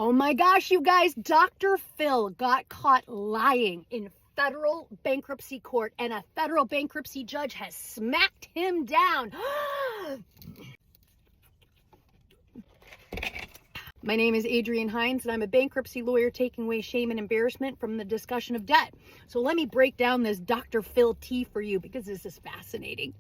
Oh my gosh, you guys, Dr. Phil got caught lying in federal bankruptcy court, and a federal bankruptcy judge has smacked him down. My name is Adrienne Hines, and I'm a bankruptcy lawyer taking away shame and embarrassment from the discussion of debt. So let me break down this Dr. Phil tea for you because this is fascinating.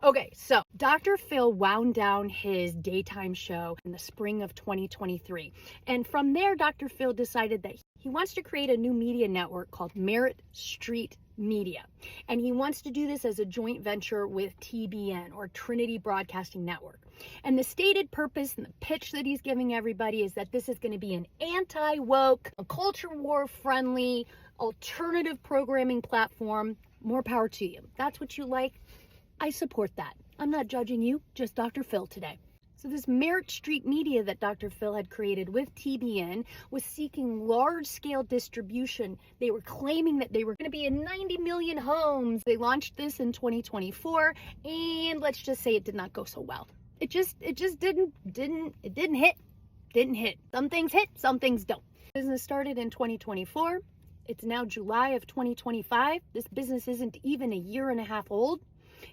Okay, so Dr. Phil wound down his daytime show in the spring of 2023. And from there, Dr. Phil decided that he wants to create a new media network called Merit Street Media. And he wants to do this as a joint venture with TBN, or Trinity Broadcasting Network. And the stated purpose and the pitch that he's giving everybody is that this is going to be an anti-woke, a culture war friendly, alternative programming platform. More power to you. That's what you like. I support that. I'm not judging you, just Dr. Phil today. So this Merit Street Media that Dr. Phil had created with TBN was seeking large-scale distribution. They were claiming that they were going to be in 90 million homes. They launched this in 2024, and let's just say it did not go so well. It just didn't hit. Some things hit, some things don't. Business started in 2024. It's now July of 2025. This business isn't even a year and a half old.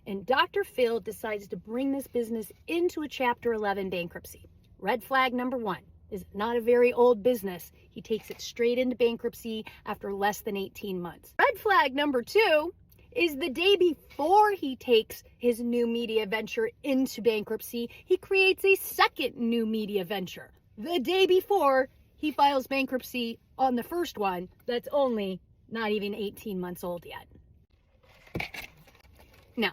And Dr. Phil decides to bring this business into a Chapter 11 bankruptcy. Red flag number one is not a very old business. He takes it straight into bankruptcy after less than 18 months. Red flag number two is the day before he takes his new media venture into bankruptcy, he creates a second new media venture. The day before he files bankruptcy on the first one that's only not even 18 months old yet. Now,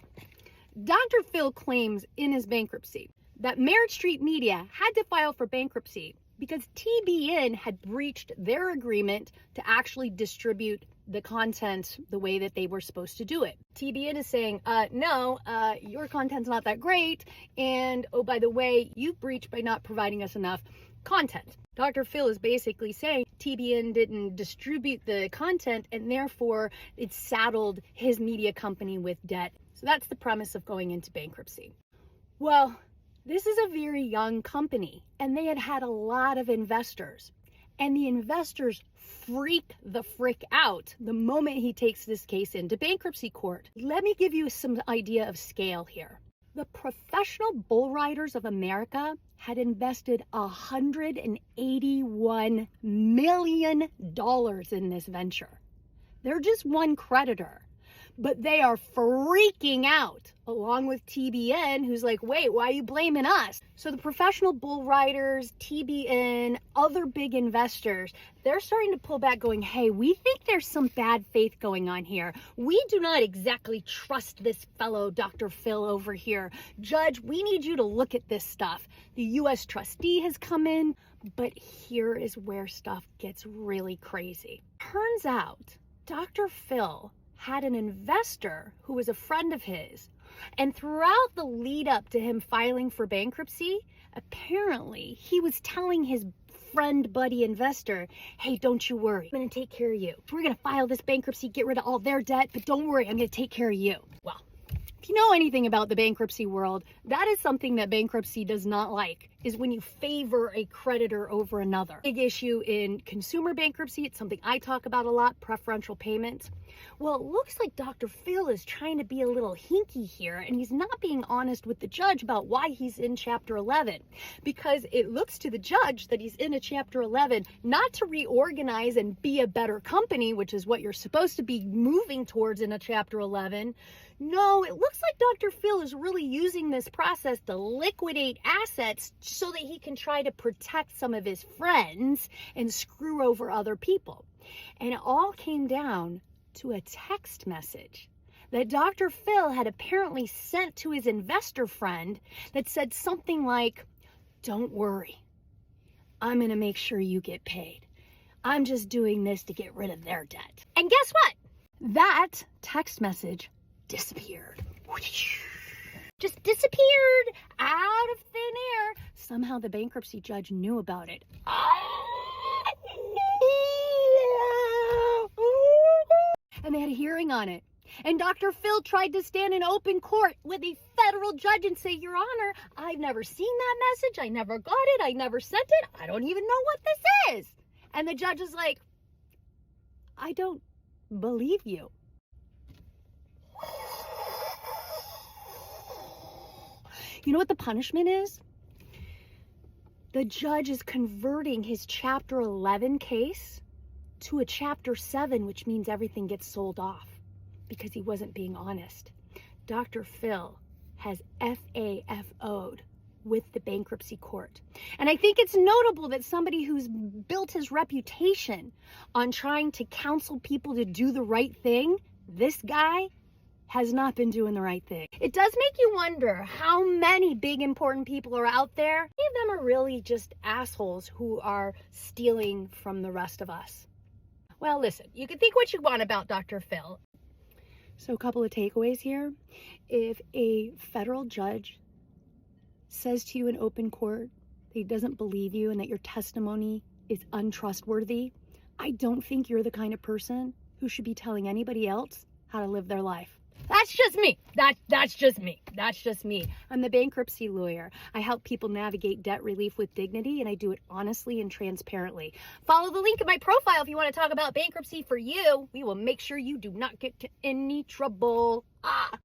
Dr. Phil claims in his bankruptcy that Merit Street Media had to file for bankruptcy because TBN had breached their agreement to actually distribute the content the way that they were supposed to do it. TBN is saying, no, your content's not that great, and oh, by the way, you've breached by not providing us enough content. Dr. Phil is basically saying TBN didn't distribute the content, and therefore it saddled his media company with debt. So that's the premise of going into bankruptcy. Well, this is a very young company, and they had had a lot of investors. And the investors freak the frick out the moment he takes this case into bankruptcy court. Let me give you some idea of scale here. The Professional Bull Riders of America had invested $181 million in this venture. They're just one creditor. But they are freaking out, along with TBN, who's like, wait, why are you blaming us? So the Professional Bull Riders, TBN, other big investors, they're starting to pull back going, hey, we think there's some bad faith going on here. We do not exactly trust this fellow Dr. Phil over here. Judge, we need you to look at this stuff. The U.S. trustee has come in, but here is where stuff gets really crazy. Turns out, Dr. Phil had an investor who was a friend of his. And throughout the lead up to him filing for bankruptcy, apparently he was telling his friend, buddy investor, hey, don't you worry. I'm going to take care of you. We're going to file this bankruptcy, get rid of all their debt, but don't worry, I'm going to take care of you. Well, if you know anything about the bankruptcy world, that is something that bankruptcy does not like, is when you favor a creditor over another. Big issue in consumer bankruptcy, it's something I talk about a lot, preferential payments. Well, it looks like Dr. Phil is trying to be a little hinky here, and he's not being honest with the judge about why he's in Chapter 11. Because it looks to the judge that he's in a Chapter 11 not to reorganize and be a better company, which is what you're supposed to be moving towards in a Chapter 11. No, it looks like Dr. Phil is really using this process to liquidate assets so that he can try to protect some of his friends and screw over other people. And it all came down to a text message that Dr. Phil had apparently sent to his investor friend that said something like, don't worry, I'm going to make sure you get paid. I'm just doing this to get rid of their debt. And guess what? That text message disappeared. Just disappeared out of thin air. Somehow the bankruptcy judge knew about it. And they had a hearing on it. And Dr. Phil tried to stand in open court with a federal judge and say, Your Honor, I've never seen that message. I never got it. I never sent it. I don't even know what this is. And the judge is like, I don't believe you. You know what the punishment is? The judge is converting his Chapter 11 case to a Chapter 7, which means everything gets sold off because he wasn't being honest. Dr. Phil has FAFO'd with the bankruptcy court. And I think it's notable that somebody who's built his reputation on trying to counsel people to do the right thing, this guy has not been doing the right thing. It does make you wonder how many big important people are out there. Many of them are really just assholes who are stealing from the rest of us. Well, listen, you can think what you want about Dr. Phil. So a couple of takeaways here. If a federal judge says to you in open court that he doesn't believe you and that your testimony is untrustworthy, I don't think you're the kind of person who should be telling anybody else how to live their life. That's just me. That's just me. That's just me. I'm the bankruptcy lawyer. I help people navigate debt relief with dignity, and I do it honestly and transparently. Follow the link in my profile if you want to talk about bankruptcy for you. We will make sure you do not get to any trouble.